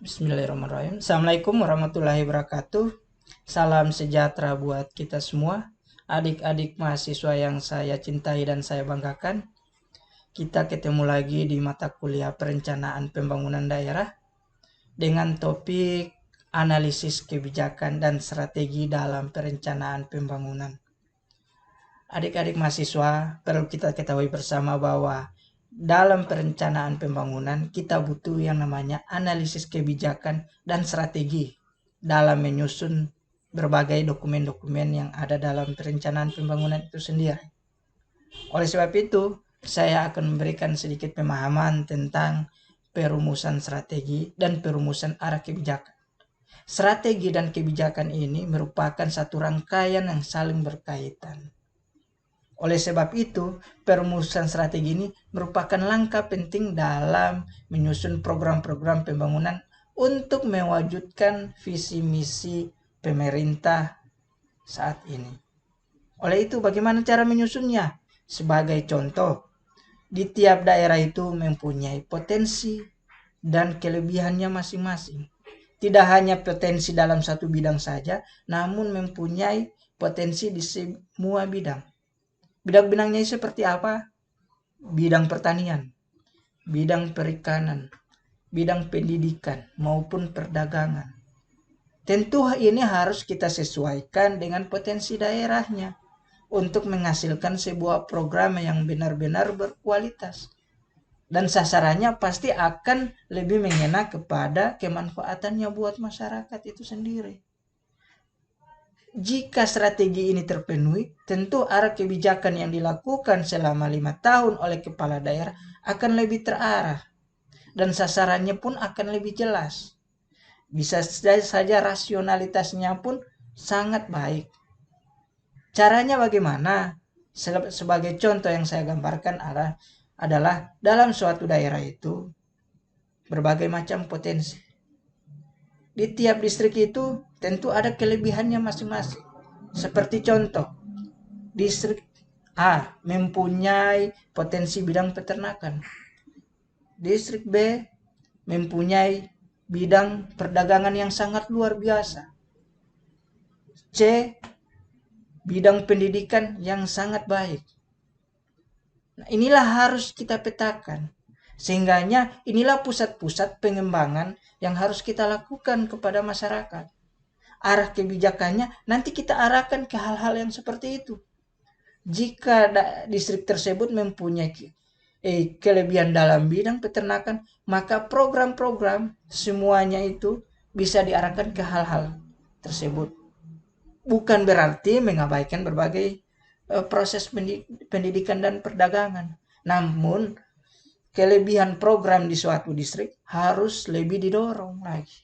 Bismillahirrahmanirrahim. Assalamualaikum warahmatullahi wabarakatuh. Salam sejahtera buat kita semua. Adik-adik mahasiswa yang saya cintai dan saya banggakan. Kita ketemu lagi di mata kuliah perencanaan pembangunan daerah dengan topik analisis kebijakan dan strategi dalam perencanaan pembangunan. Adik-adik mahasiswa, perlu kita ketahui bersama bahwa dalam perencanaan pembangunan kita butuh yang namanya analisis kebijakan dan strategi dalam menyusun berbagai dokumen-dokumen yang ada dalam perencanaan pembangunan itu sendiri. Oleh sebab itu, saya akan memberikan sedikit pemahaman tentang perumusan strategi dan perumusan arah kebijakan. Strategi dan kebijakan ini merupakan satu rangkaian yang saling berkaitan. Oleh sebab itu, perumusan strategi ini merupakan langkah penting dalam menyusun program-program pembangunan untuk mewujudkan visi misi pemerintah saat ini. Oleh itu, bagaimana cara menyusunnya? Sebagai contoh, di tiap daerah itu mempunyai potensi dan kelebihannya masing-masing. Tidak hanya potensi dalam satu bidang saja, namun mempunyai potensi di semua bidang. Bidang-bidangnya seperti apa? Bidang pertanian, bidang perikanan, bidang pendidikan, maupun perdagangan. Tentu ini harus kita sesuaikan dengan potensi daerahnya untuk menghasilkan sebuah program yang benar-benar berkualitas. Dan sasarannya pasti akan lebih mengena kepada kemanfaatannya buat masyarakat itu sendiri. Jika strategi ini terpenuhi, tentu arah kebijakan yang dilakukan selama 5 tahun oleh kepala daerah akan lebih terarah dan sasarannya pun akan lebih jelas. Bisa saja rasionalitasnya pun sangat baik. Caranya bagaimana? Sebagai contoh yang saya gambarkan adalah dalam suatu daerah itu berbagai macam potensi. Di tiap distrik itu tentu ada kelebihannya masing-masing. Seperti contoh, distrik A mempunyai potensi bidang peternakan. Distrik B mempunyai bidang perdagangan yang sangat luar biasa. C bidang pendidikan yang sangat baik. Nah, inilah harus kita petakan. Sehingganya inilah pusat-pusat pengembangan yang harus kita lakukan kepada masyarakat. Arah kebijakannya nanti kita arahkan ke hal-hal yang seperti itu. Jika distrik tersebut mempunyai kelebihan dalam bidang peternakan, maka program-program semuanya itu bisa diarahkan ke hal-hal tersebut. Bukan berarti mengabaikan berbagai proses pendidikan dan perdagangan. Namun kelebihan program di suatu distrik harus lebih didorong lagi.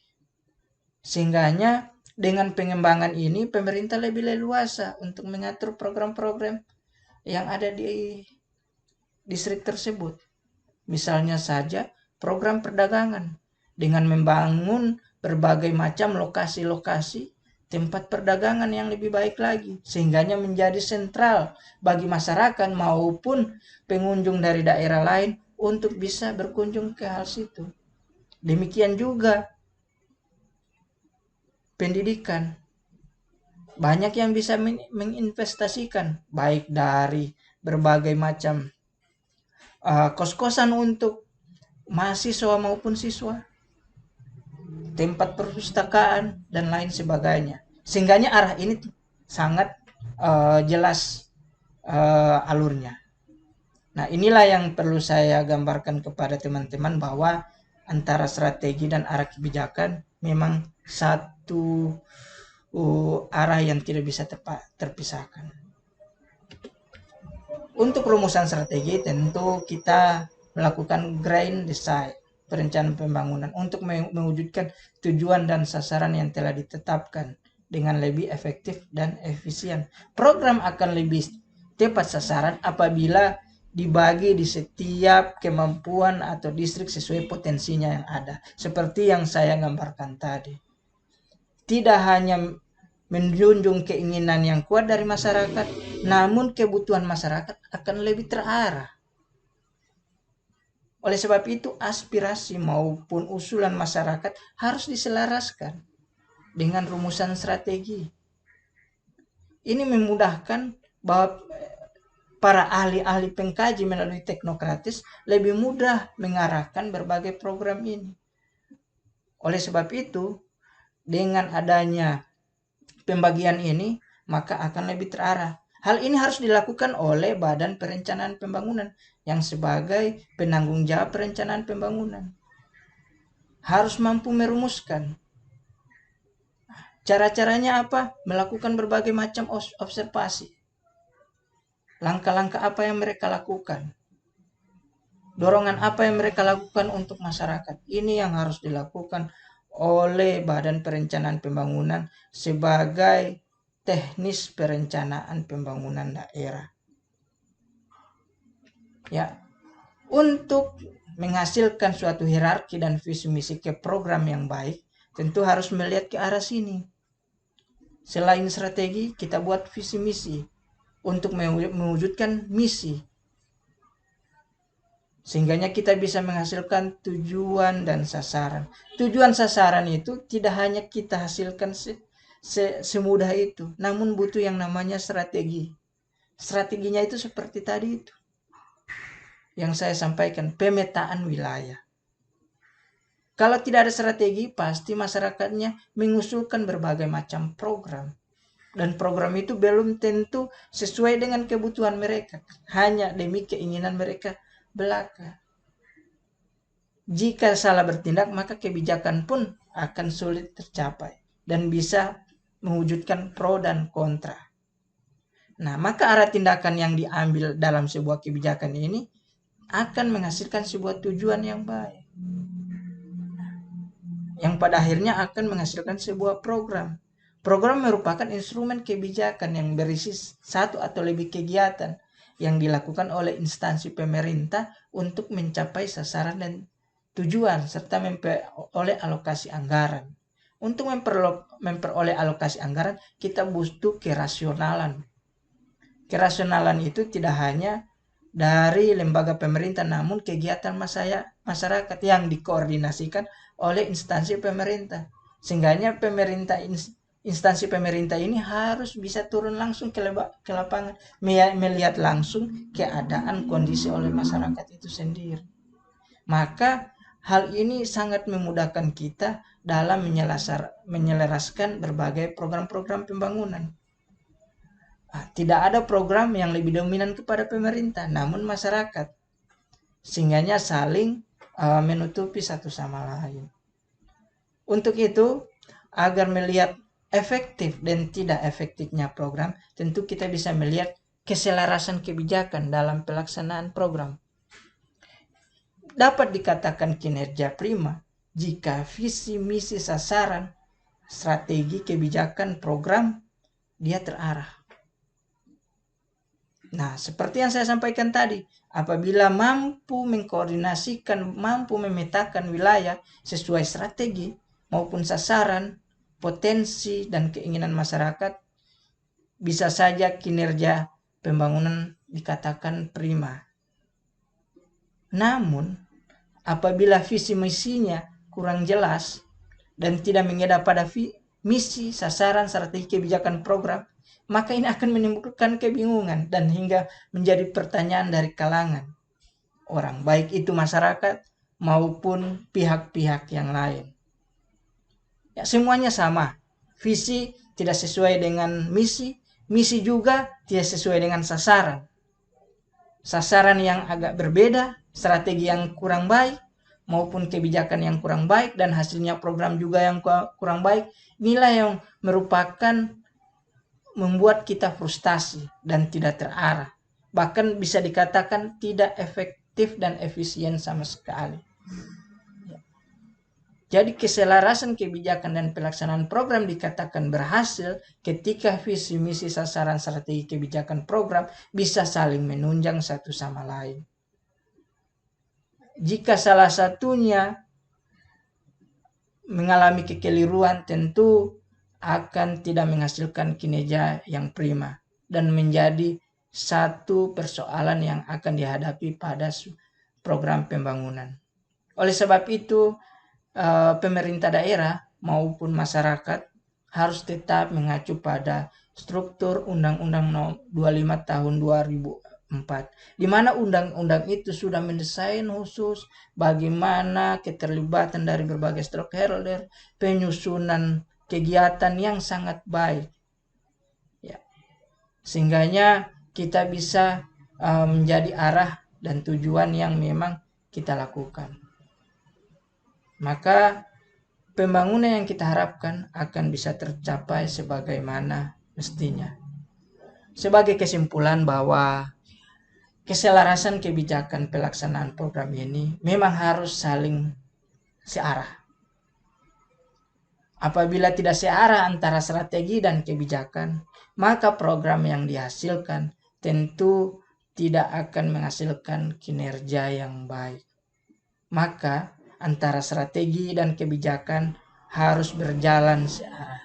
Sehingganya dengan pengembangan ini pemerintah lebih leluasa untuk mengatur program-program yang ada di distrik tersebut. Misalnya saja program perdagangan dengan membangun berbagai macam lokasi-lokasi tempat perdagangan yang lebih baik lagi, sehingganya menjadi sentral bagi masyarakat maupun pengunjung dari daerah lain untuk bisa berkunjung ke hal situ. Demikian juga pendidikan. Banyak yang bisa menginvestasikan, baik dari berbagai macam kos-kosan untuk mahasiswa maupun siswa, tempat perpustakaan, dan lain sebagainya. Sehingganya arah ini sangat jelas alurnya. Nah, inilah yang perlu saya gambarkan kepada teman-teman bahwa antara strategi dan arah kebijakan memang satu arah yang tidak bisa terpisahkan. Untuk rumusan strategi tentu kita melakukan grand design perencanaan pembangunan untuk mewujudkan tujuan dan sasaran yang telah ditetapkan dengan lebih efektif dan efisien. Program akan lebih tepat sasaran apabila dibagi di setiap kemampuan atau distrik sesuai potensinya yang ada. Seperti yang saya gambarkan tadi. Tidak hanya menjunjung keinginan yang kuat dari masyarakat, namun kebutuhan masyarakat akan lebih terarah. Oleh sebab itu, aspirasi maupun usulan masyarakat harus diselaraskan dengan rumusan strategi. Ini memudahkan bahwa para ahli-ahli pengkaji melalui teknokratis lebih mudah mengarahkan berbagai program ini. Oleh sebab itu, dengan adanya pembagian ini, maka akan lebih terarah. Hal ini harus dilakukan oleh Badan Perencanaan Pembangunan yang sebagai penanggung jawab perencanaan pembangunan. Harus mampu merumuskan. Cara-caranya apa? Melakukan berbagai macam observasi. Langkah-langkah apa yang mereka lakukan? Dorongan apa yang mereka lakukan untuk masyarakat? Ini yang harus dilakukan oleh Badan Perencanaan Pembangunan sebagai teknis perencanaan pembangunan daerah. Ya, untuk menghasilkan suatu hierarki dan visi misi ke program yang baik, tentu harus melihat ke arah sini. Selain strategi, kita buat visi misi untuk mewujudkan misi. Sehingganya kita bisa menghasilkan tujuan dan sasaran. Tujuan sasaran itu tidak hanya kita hasilkan semudah itu, namun butuh yang namanya strategi. Strateginya itu seperti tadi itu yang saya sampaikan, pemetaan wilayah. Kalau tidak ada strategi, pasti masyarakatnya mengusulkan berbagai macam program. Dan program itu belum tentu sesuai dengan kebutuhan mereka. Hanya demi keinginan mereka belaka. Jika salah bertindak, maka kebijakan pun akan sulit tercapai. Dan bisa mewujudkan pro dan kontra. Nah, maka arah tindakan yang diambil dalam sebuah kebijakan ini akan menghasilkan sebuah tujuan yang baik. Yang pada akhirnya akan menghasilkan sebuah program. Program merupakan instrumen kebijakan yang berisi satu atau lebih kegiatan yang dilakukan oleh instansi pemerintah untuk mencapai sasaran dan tujuan serta memperoleh alokasi anggaran. Untuk memperoleh alokasi anggaran, kita butuh kerasionalan. Kerasionalan itu tidak hanya dari lembaga pemerintah, namun kegiatan masyarakat yang dikoordinasikan oleh instansi pemerintah. Sehingganya instansi pemerintah ini harus bisa turun langsung ke lapangan, melihat langsung keadaan kondisi oleh masyarakat itu sendiri. Maka hal ini sangat memudahkan kita dalam menyelaraskan berbagai program-program pembangunan. Tidak ada program yang lebih dominan kepada pemerintah, namun masyarakat. Sehingganya saling menutupi satu sama lain. Untuk itu, agar melihat efektif dan tidak efektifnya program, tentu kita bisa melihat keselarasan kebijakan dalam pelaksanaan program. Dapat dikatakan kinerja prima jika visi, misi, sasaran, strategi, kebijakan, program dia terarah. Nah, seperti yang saya sampaikan tadi, apabila mampu mengkoordinasikan, mampu memetakan wilayah sesuai strategi maupun sasaran, potensi dan keinginan masyarakat, bisa saja kinerja pembangunan dikatakan prima. Namun, apabila visi misinya kurang jelas dan tidak mengeda pada misi, sasaran, strategi, kebijakan, program, maka ini akan menimbulkan kebingungan dan hingga menjadi pertanyaan dari kalangan orang, baik itu masyarakat maupun pihak-pihak yang lain. Ya, semuanya sama. Visi tidak sesuai dengan misi, misi juga tidak sesuai dengan sasaran. Sasaran yang agak berbeda, strategi yang kurang baik, maupun kebijakan yang kurang baik, dan hasilnya program juga yang kurang baik. Inilah yang merupakan membuat kita frustasi dan tidak terarah. Bahkan bisa dikatakan tidak efektif dan efisien sama sekali. Jadi keselarasan kebijakan dan pelaksanaan program dikatakan berhasil ketika visi, misi, sasaran, strategi, kebijakan, program bisa saling menunjang satu sama lain. Jika salah satunya mengalami kekeliruan, tentu akan tidak menghasilkan kinerja yang prima dan menjadi satu persoalan yang akan dihadapi pada program pembangunan. Oleh sebab itu, pemerintah daerah maupun masyarakat harus tetap mengacu pada struktur Undang-Undang No. 25 tahun 2004, di mana undang-undang itu sudah mendesain khusus bagaimana keterlibatan dari berbagai stakeholder, penyusunan kegiatan yang sangat baik, ya, sehingganya kita bisa menjadi arah dan tujuan yang memang kita lakukan. Maka pembangunan yang kita harapkan akan bisa tercapai sebagaimana mestinya. Sebagai kesimpulan bahwa keselarasan kebijakan pelaksanaan program ini memang harus saling searah. Apabila tidak searah antara strategi dan kebijakan, maka program yang dihasilkan tentu tidak akan menghasilkan kinerja yang baik. Maka antara strategi dan kebijakan harus berjalan searah.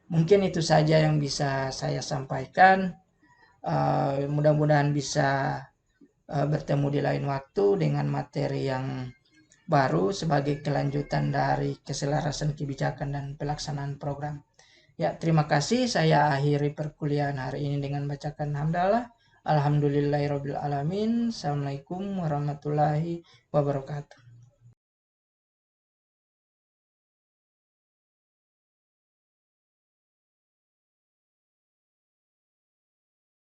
Mungkin itu saja yang bisa saya sampaikan. Mudah-mudahan bisa bertemu di lain waktu dengan materi yang baru sebagai kelanjutan dari keselarasan kebijakan dan pelaksanaan program. Ya, terima kasih. Saya akhiri perkuliahan hari ini dengan bacakan hamdalah. Alhamdulillahirabbil alamin. Assalamualaikum warahmatullahi wabarakatuh.